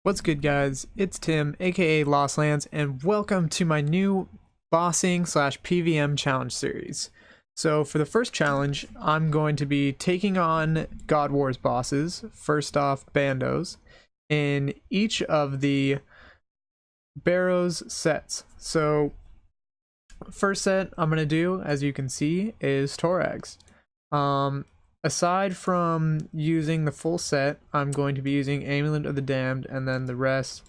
What's good, guys? It's Tim, aka Lost Lands, and welcome to my new bossing slash PVM challenge series. So for the first challenge, I'm going to be taking on God Wars bosses, first off Bandos, in each of the Barrows sets. So first set I'm going to do, as you can see, is Torags. Aside from using the full set, I'm going to be using Amulet of the Damned, and then the rest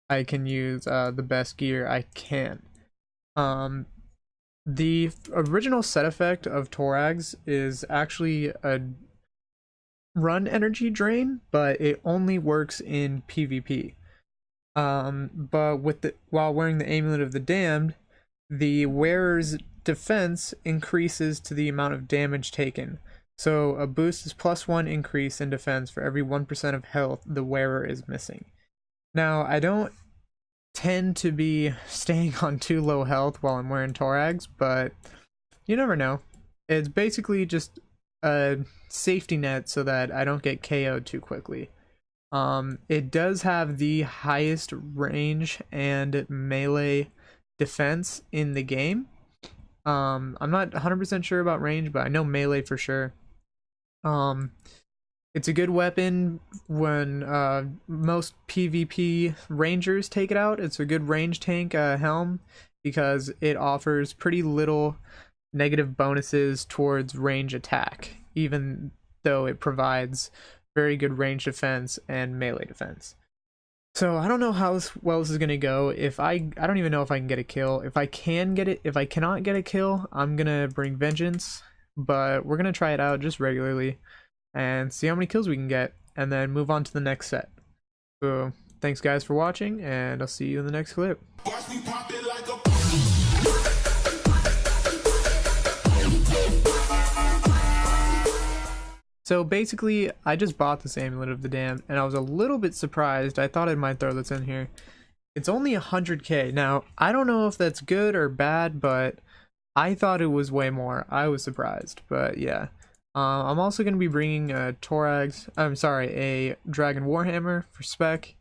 I can use the best gear I can. The original set effect of Torags is actually a run energy drain, but it only works in PvP. But while wearing the Amulet of the Damned, the wearer's defense increases to the amount of damage taken. So a boost is +1 increase in defense for every 1% of health the wearer is missing. Now, I don't tend to be staying on too low health while I'm wearing Torags, but you never know. It's basically just a safety net so that I don't get KO'd too quickly. It does have the highest range and melee defense in the game. I'm not 100% sure about range, but I know melee for sure. It's a good weapon when most PvP rangers take it out. It's a good range tank helm because it offers pretty little negative bonuses towards range attack, even though it provides very good range defense and melee defense. So I don't know how well this is gonna go. I don't even know if I can get a kill. If I cannot get a kill, I'm gonna bring vengeance. But we're gonna try it out just regularly and see how many kills we can get, and then move on to the next set. So thanks guys for watching, and I'll see you in the next clip. So basically, I just bought this Amulet of the Damned, and I was a little bit surprised. I thought I might throw this in here. It's only 100k. Now, I don't know if that's good or bad, but I thought it was way more. I was surprised, but yeah. I'm also going to be bringing a Dragon Warhammer for spec,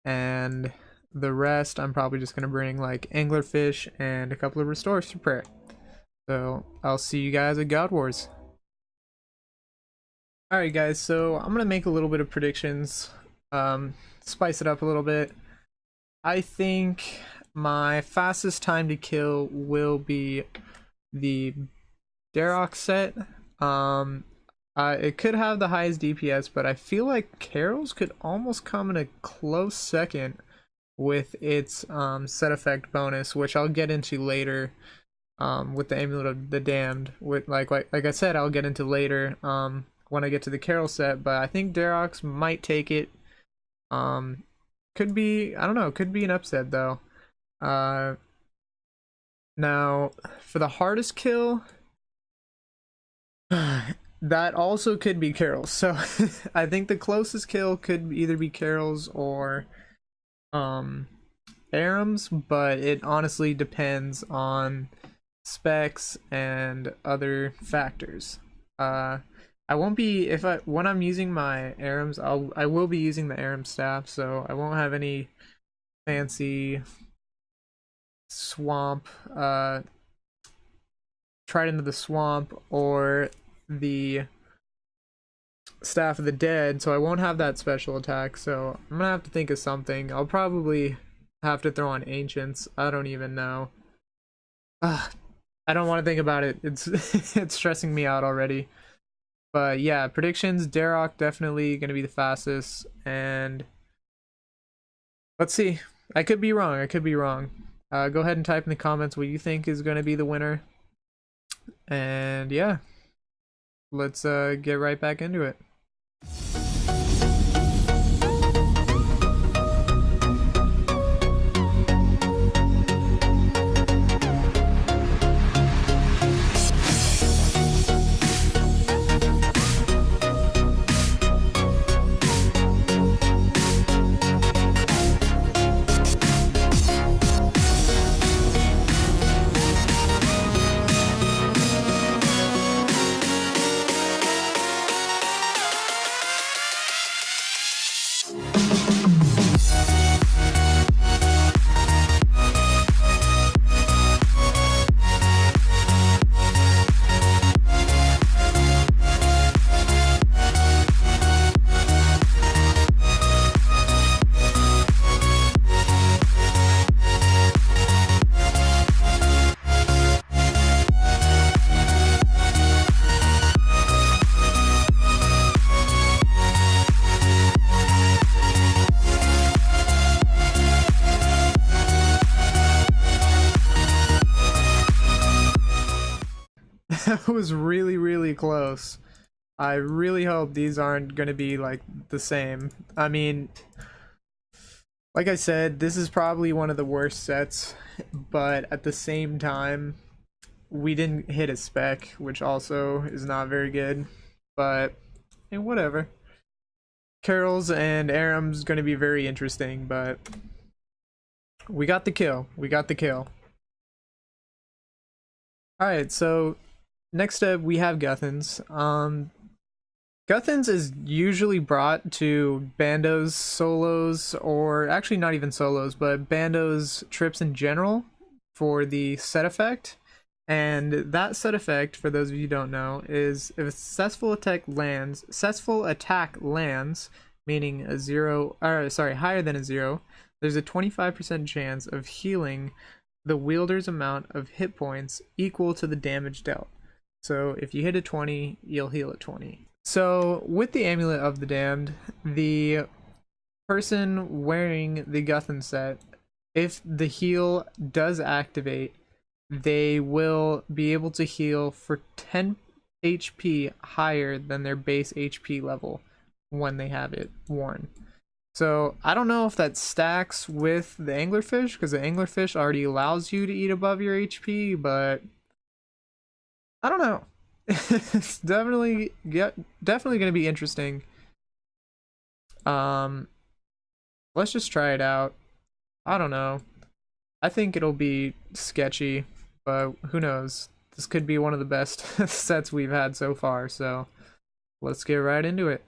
and the rest I'm probably just going to bring like Anglerfish and a couple of Restores for prayer. So I'll see you guys at God Wars. Alright guys, so I'm going to make a little bit of predictions, spice it up a little bit. I think my fastest time to kill will be the Darroch set. It could have the highest DPS, but I feel like Carol's could almost come in a close second with its set effect bonus, which I'll get into later with the Amulet of the Damned. With like I said, I'll get into later when I get to the Carol set, but I think Darroch's might take it. Could be, I don't know, could be an upset though. Now for the hardest kill, that also could be Carol's. So I think the closest kill could either be Carol's or Aram's, but it honestly depends on specs and other factors. I won't be, when I'm using my Arams, I will be using the Aram staff, so I won't have any fancy swamp, Trident of the Swamp or the Staff of the Dead, so I won't have that special attack, so I'm gonna have to think of something. I'll probably have to throw on Ancients. I don't even know. I don't want to think about it. It's it's stressing me out already. But yeah, predictions, Darroch definitely going to be the fastest, and let's see. I could be wrong. Go ahead and type in the comments what you think is going to be the winner. And yeah, let's get right back into it. That was really, really close. I really hope these aren't going to be like the same. I mean, like I said, this is probably one of the worst sets, but at the same time, we didn't hit a spec, which also is not very good. But hey, whatever. Carol's and Aram's going to be very interesting, but we got the kill. We got the kill. Alright, so next up we have Guthans. Guthans is usually brought to Bandos solos, or actually not even solos, but Bandos trips in general for the set effect. And that set effect, for those of you who don't know, is if a successful attack lands, meaning a zero, or sorry, higher than a zero, there's a 25% chance of healing the wielder's amount of hit points equal to the damage dealt. So if you hit a 20, you'll heal at 20. So with the Amulet of the Damned, the person wearing the Guthan set, if the heal does activate, they will be able to heal for 10 HP higher than their base HP level when they have it worn. So I don't know if that stacks with the anglerfish, because the anglerfish already allows you to eat above your HP, but I don't know. It's definitely going to be interesting. Let's just try it out. I don't know. I think it'll be sketchy, but who knows? This could be one of the best sets we've had so far, so let's get right into it.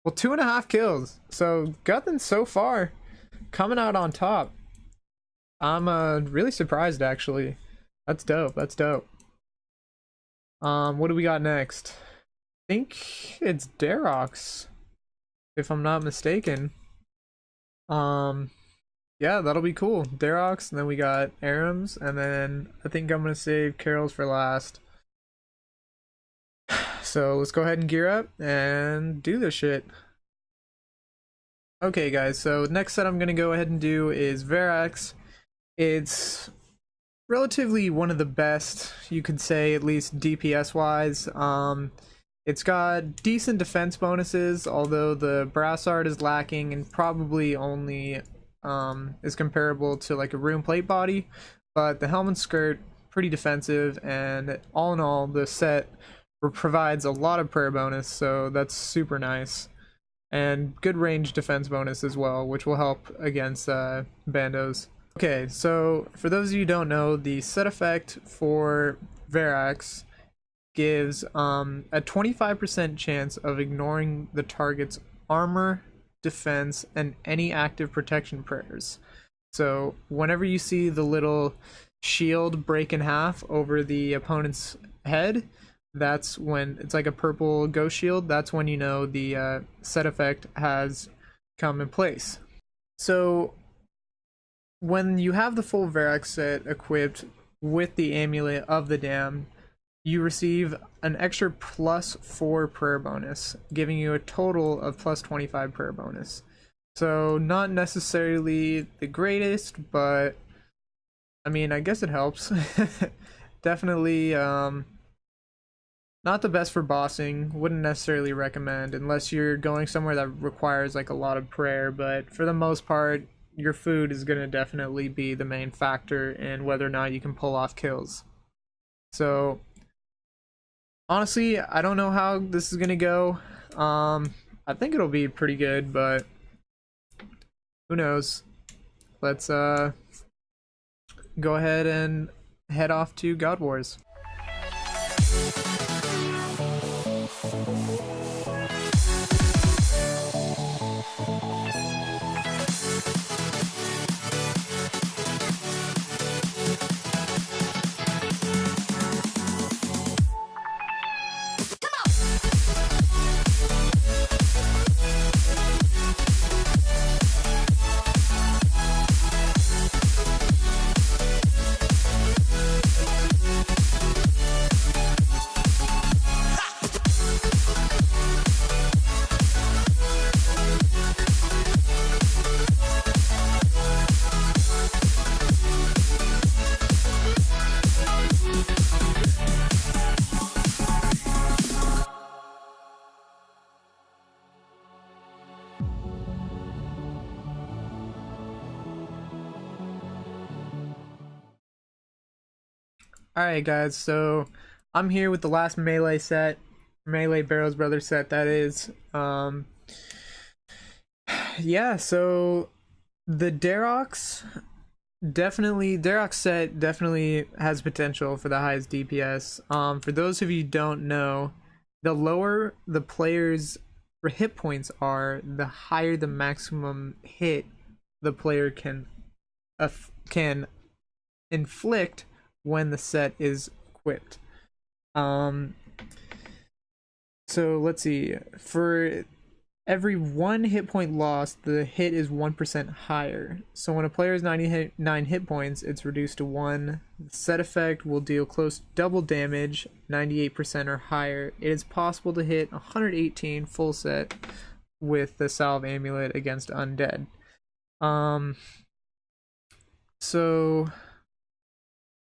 Well, 2.5 kills. So Guthan so far coming out on top. I'm really surprised actually. That's dope. That's dope. What do we got next? I think it's Darox, if I'm not mistaken. Yeah, that'll be cool. Darox, and then we got Aram's, and then I think I'm gonna save Carol's for last. So let's go ahead and gear up and do this shit. Okay guys, so next set I'm gonna go ahead and do is Verax. It's relatively one of the best, you could say, at least DPS wise. It's got decent defense bonuses, although the brass art is lacking and probably only is comparable to like a rune plate body, but the helmet skirt pretty defensive, and all in all the set provides a lot of prayer bonus, so that's super nice, and good range defense bonus as well, which will help against Bandos. Okay, so for those of you who don't know, the set effect for Verax gives a 25% chance of ignoring the target's armor, defense, and any active protection prayers. So whenever you see the little shield break in half over the opponent's head, that's when it's like a purple ghost shield. That's when you know the set effect has come in place. So when you have the full Verax set equipped with the Amulet of the Damned, you receive an extra +4 prayer bonus, giving you a total of +25 prayer bonus. So not necessarily the greatest, but I mean, I guess it helps. Definitely not the best for bossing. Wouldn't necessarily recommend unless you're going somewhere that requires like a lot of prayer, but for the most part, your food is going to definitely be the main factor in whether or not you can pull off kills. So honestly, I don't know how this is going to go. I think it'll be pretty good, but who knows. Let's go ahead and head off to God Wars. Alright guys, so I'm here with the last melee set, melee Barrows Brothers set that is. Yeah, so the Darox set definitely has potential for the highest DPS. For those of you who don't know, the lower the player's hit points are, the higher the maximum hit the player can inflict when the set is equipped. So let's see, for every 1 hit point lost, the hit is 1% higher. So when a player has 99 hit points, it's reduced to 1. The set effect will deal close to double damage, 98% or higher. It is possible to hit 118 full set with the Salve Amulet against undead. So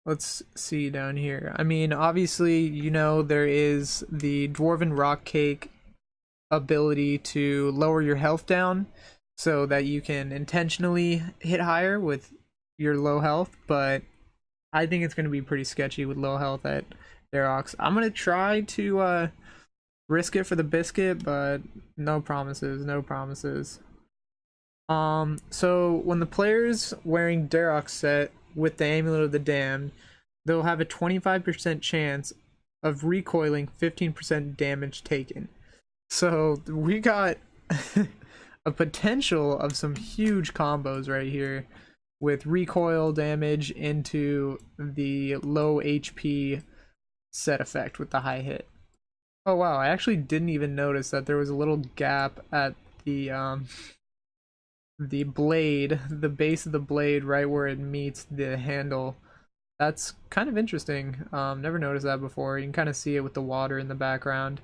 let's see down here. I mean, obviously, you know, there is the Dwarven Rock Cake ability to lower your health down so that you can intentionally hit higher with your low health, but I think it's going to be pretty sketchy with low health at Darox. I'm going to try to risk it for the biscuit, but no promises, no promises. So when the player's wearing Darox set with the Amulet of the Damned, they'll have a 25% chance of recoiling 15% damage taken. So we got a potential of some huge combos right here with recoil damage into the low HP set effect with the high hit. Oh wow, I actually didn't even notice that there was a little gap at the blade, the base of the blade, right where it meets the handle. That's kind of interesting. Never noticed that before. You can kind of see it with the water in the background.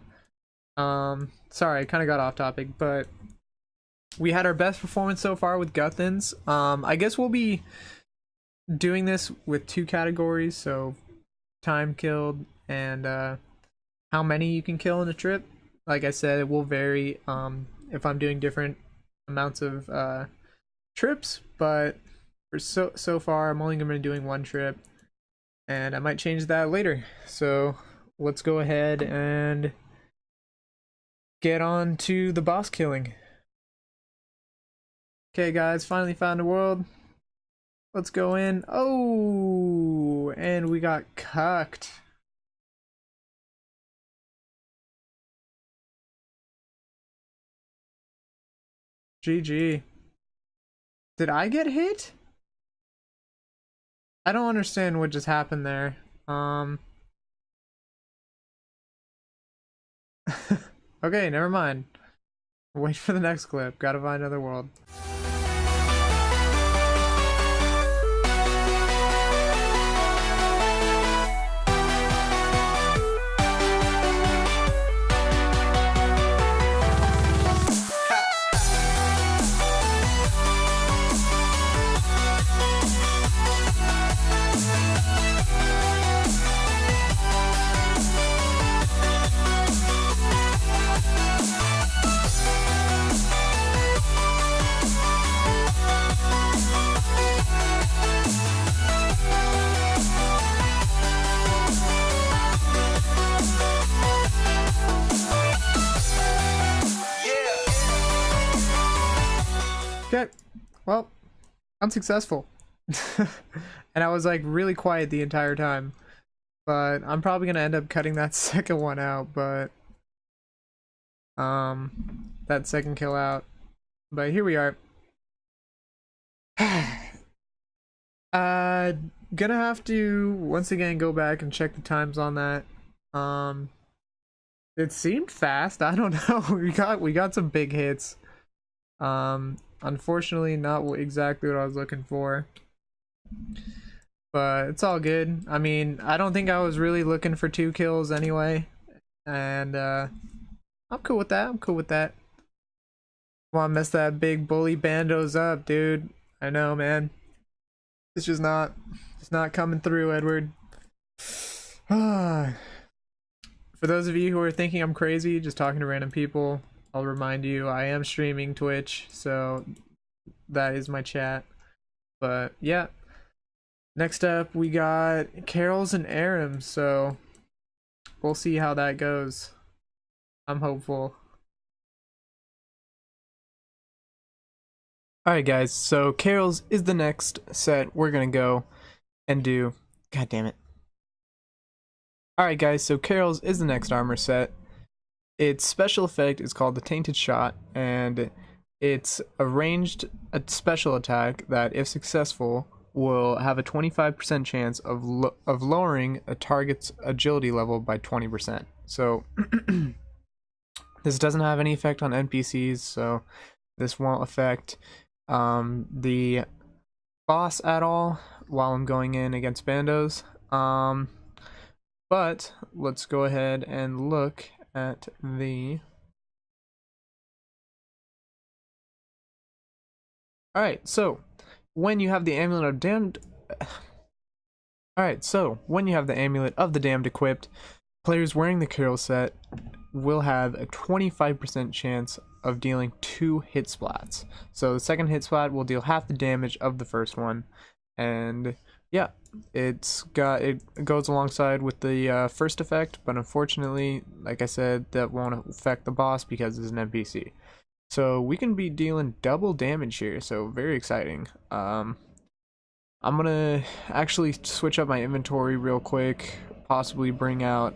Sorry, I kind of got off topic, but we had our best performance so far with Guthans. I guess we'll be doing this with 2 categories, so time killed and how many you can kill in a trip. Like I said, it will vary if I'm doing different amounts of trips, but for so far I'm only going to be doing 1 trip, and I might change that later. So let's go ahead and get on to the boss killing. Okay guys, finally found a world. Let's go in. Oh, and we got cucked. GG. Did I get hit? I don't understand what just happened there. Okay, never mind. Wait for the next clip. Gotta find another world. Okay, well, unsuccessful. And I was like really quiet the entire time. But I'm probably gonna end up cutting that second one out, but that second kill out. But here we are. Gonna have to once again go back and check the times on that. It seemed fast. I don't know. We got some big hits. Unfortunately, not exactly what I was looking for. But it's all good. I mean, I don't think I was really looking for 2 kills anyway. And I'm cool with that. I'm cool with that. Want to mess that big bully Bandos up, dude. I know, man. It's just not coming through, Edward. For those of you who are thinking I'm crazy, just talking to random people, I'll remind you I am streaming Twitch, so that is my chat. But yeah, next up we got Carols and Arams, so we'll see how that goes. I'm hopeful. Alright guys, so Carols is the next set we're gonna go and do. God damn it. Alright guys, so Carols is the next armor set. Its special effect is called the Tainted Shot, and it's a ranged special attack that, if successful, will have a 25% chance of lowering a target's agility level by 20%. So this doesn't have any effect on NPCs, so this won't affect the boss at all while I'm going in against Bandos. But let's go ahead and look at the... Alright, so when you have the Amulet of Damned... Alright, so when you have the Amulet of the Damned equipped, players wearing the Carol set will have a 25% chance of dealing 2 hit splats. So the second hit splat will deal half the damage of the first one, and yeah, it goes alongside with the first effect, but unfortunately, like I said, that won't affect the boss because it's an NPC. So we can be dealing double damage here, so very exciting. I'm gonna actually switch up my inventory real quick, possibly bring out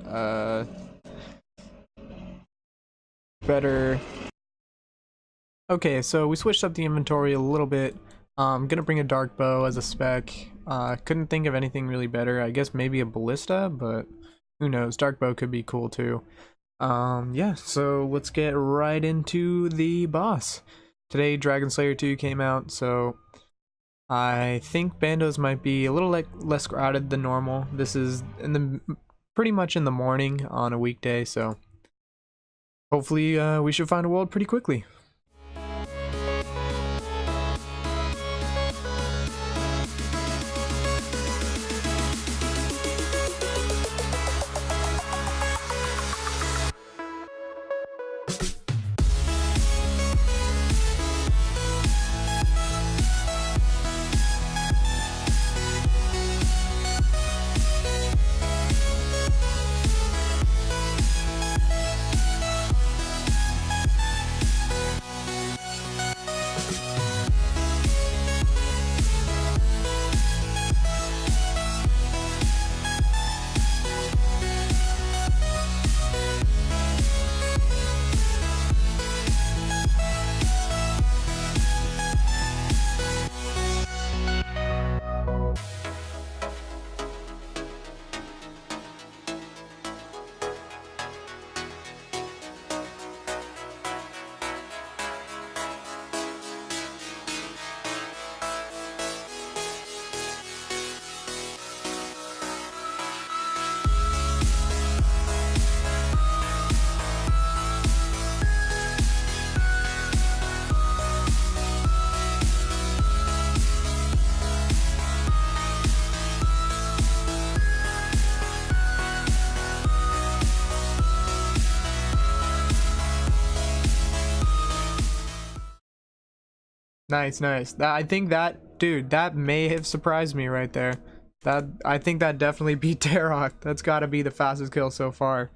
better... Okay, so we switched up the inventory a little bit. I'm gonna bring a dark bow as a spec. Couldn't think of anything really better. I guess maybe a ballista, but who knows? Dark bow could be cool too. Yeah, so let's get right into the boss. Today Dragon Slayer 2 came out, so I think Bandos might be a little less crowded than normal. This is pretty much in the morning on a weekday, so hopefully we should find a world pretty quickly. Nice, nice. I think that, dude, that may have surprised me right there. I think that definitely beat Tarok. That's got to be the fastest kill so far.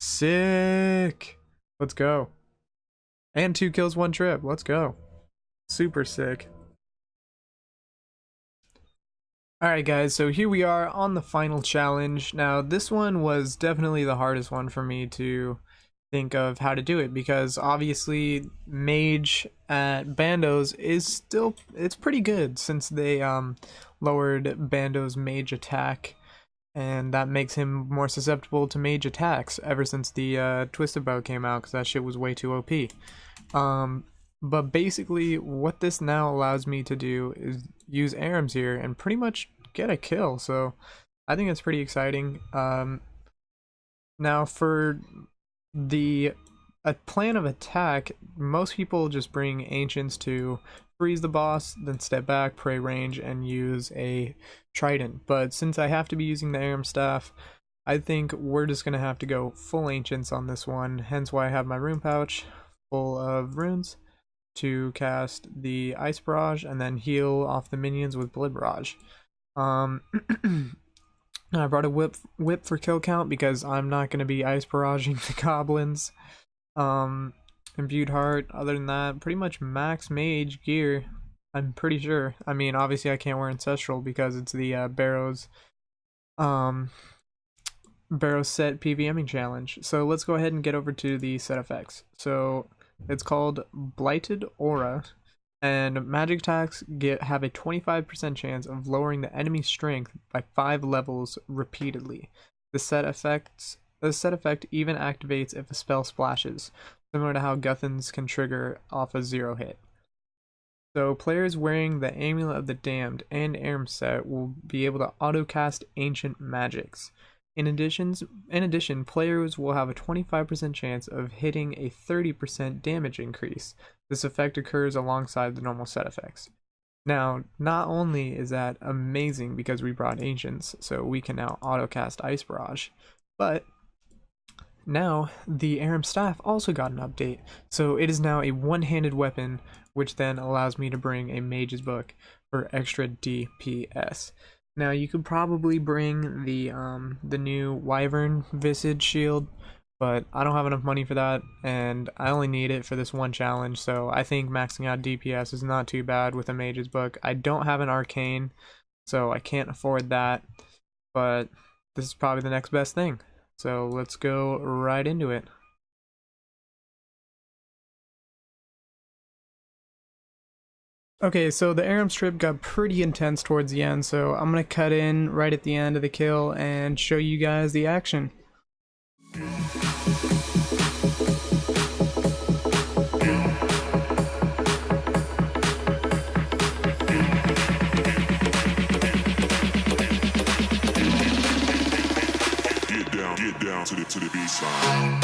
Sick. Let's go. And 2 kills, 1 trip. Let's go. Super sick. Alright guys, so here we are on the final challenge. Now this one was definitely the hardest one for me to think of how to do it, because obviously mage at Bandos is still, it's pretty good since they lowered Bandos' mage attack, and that makes him more susceptible to mage attacks ever since the twisted bow came out, because that shit was way too OP. But basically what this now allows me to do is use ARMs here and pretty much get a kill, so I think it's pretty exciting. Now for the plan of attack, most people just bring ancients to freeze the boss, then step back, pray range, and use a trident. But since I have to be using the ARM staff, I think we're just gonna have to go full ancients on this one, hence why I have my rune pouch full of runes to cast the ice barrage and then heal off the minions with blood barrage. I brought a whip for kill count because I'm not going to be ice barraging the goblins. Imbued heart, other than that, pretty much max mage gear, I'm pretty sure. I mean, obviously I can't wear ancestral because it's the Barrows set PVMing challenge. So let's go ahead and get over to the set effects. So it's called Blighted Aura, and magic attacks have a 25% chance of lowering the enemy's strength by 5 levels repeatedly. The set effect even activates if a spell splashes, similar to how Guthans can trigger off a 0 hit. So players wearing the Amulet of the Damned and ARM set will be able to auto-cast ancient magics. In addition, players will have a 25% chance of hitting a 30% damage increase. This effect occurs alongside the normal set effects. Now, not only is that amazing because we brought ancients, so we can now auto-cast Ice Barrage, but now the ARM staff also got an update, so it is now a one-handed weapon, which then allows me to bring a Mage's Book for extra DPS. Now you could probably bring the new Wyvern Visage shield, but I don't have enough money for that, and I only need it for this one challenge, so I think maxing out DPS is not too bad with a Mage's Book. I don't have an Arcane, so I can't afford that, but this is probably the next best thing. So let's go right into it. Okay, so the ARM strip got pretty intense towards the end, so I'm gonna cut in right at the end of the kill and show you guys the action. Get down to the B-side.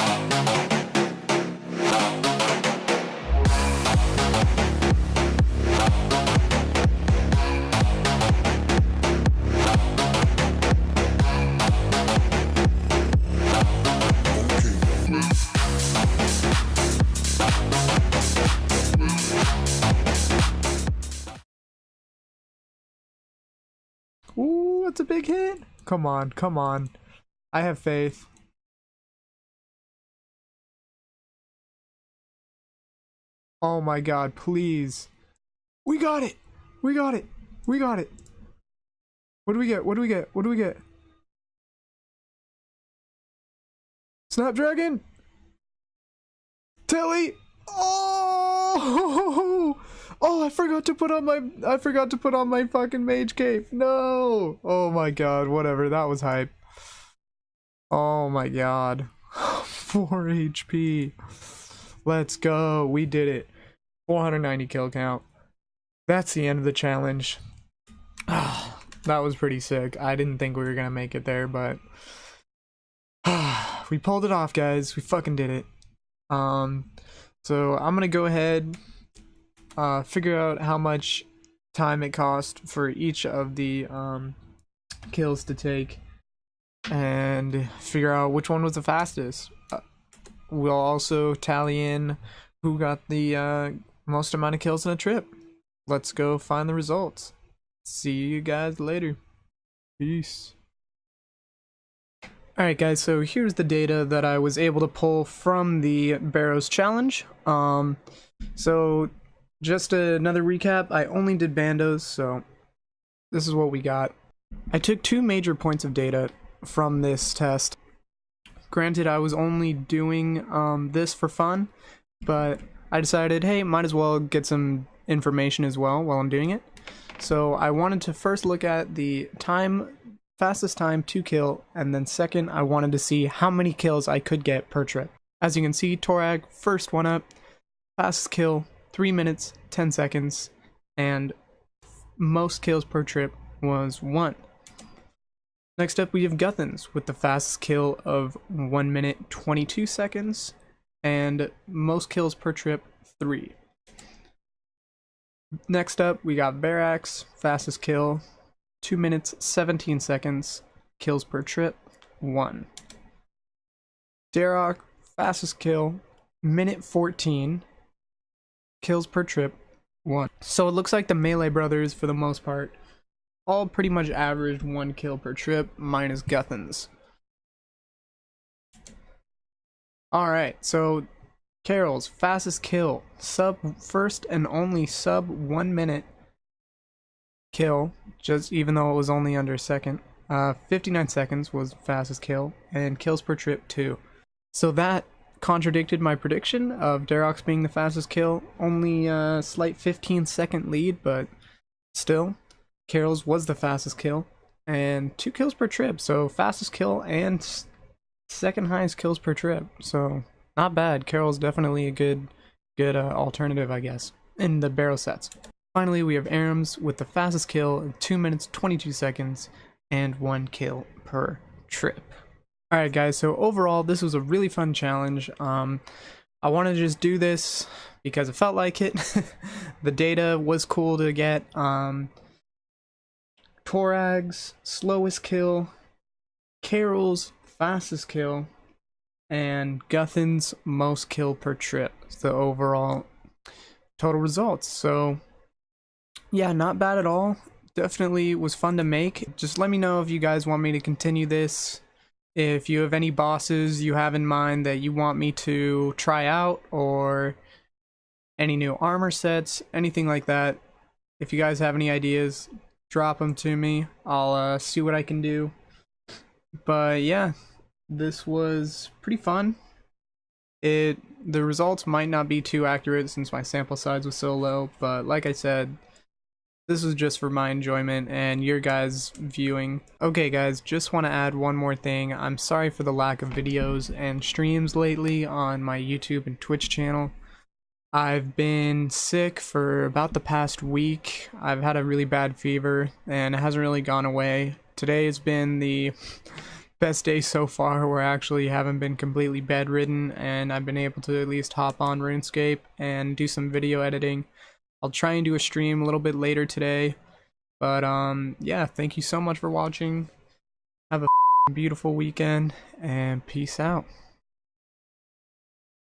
Ooh, that's a big hit. Come on, come on. I have faith. Oh my god, please. We got it! We got it! We got it! What do we get? What do we get? What do we get? Snapdragon? Tilly! Oh! Oh, I forgot to put on my fucking mage cape. No. Oh my god, whatever. That was hype. Oh my god. 4 HP. Let's go. We did it. 490 kill count. That's the end of the challenge. That was pretty sick. I didn't think we were gonna make it there, but we pulled it off, guys. We fucking did it. So I'm gonna go ahead, figure out how much time it cost for each of the kills to take, and figure out which one was the fastest. We'll also tally in who got the most amount of kills in a trip. let's go find the results. See you guys later. Peace. Alright guys, so here's the data that I was able to pull from the Barrows challenge. So just another recap, I only did Bandos, so this is what we got. I took 2 major points of data from this test. Granted, I was only doing this for fun, but I decided, hey, might as well get some information as well while I'm doing it. So I wanted to first look at the fastest time to kill, and then second, I wanted to see how many kills I could get per trip. As you can see, Torag, first one up, fastest kill, 3 minutes, 10 seconds, and most kills per trip was 1. Next up we have Guthans with the fastest kill of 1 minute 22 seconds and most kills per trip 3. Next up we got Barrows, fastest kill 2 minutes 17 seconds, kills per trip 1. Darok, fastest kill minute 14, kills per trip 1. So it looks like the Melee brothers for the most part all pretty much averaged 1 kill per trip, minus Guthans. Alright, so Carol's fastest kill, first and only sub 1 minute kill, just even though it was only under a second. 59 seconds was fastest kill, and kills per trip 2. So that contradicted my prediction of Darok's being the fastest kill, only a slight 15-second lead, but still. Carol's was the fastest kill, and 2 kills per trip, so fastest kill and second highest kills per trip, so not bad. Carol's definitely a good alternative, I guess, in the Barrow sets. Finally, we have Arams with the fastest kill in 2 minutes 22 seconds and 1 kill per trip. Alright guys, so overall this was a really fun challenge. I wanted to just do this because it felt like it. The data was cool to get. Torag's slowest kill, Carol's fastest kill, and Guthan's most kill per trip. The overall total results. So yeah, not bad at all. Definitely was fun to make. Just let me know if you guys want me to continue this. If you have any bosses you have in mind that you want me to try out, or any new armor sets, anything like that. If you guys have any ideas, drop them to me. I'll see what I can do. But yeah, this was pretty fun. The results might not be too accurate since my sample size was so low, but like I said, this was just for my enjoyment and your guys' viewing. Okay guys, just want to add one more thing. I'm sorry for the lack of videos and streams lately on my YouTube and Twitch channel. I've been sick for about the past week. I've had a really bad fever and it hasn't really gone away. Today has been the best day so far where I actually haven't been completely bedridden and I've been able to at least hop on RuneScape and do some video editing. I'll try and do a stream a little bit later today. But yeah, thank you so much for watching. Have a beautiful weekend and peace out.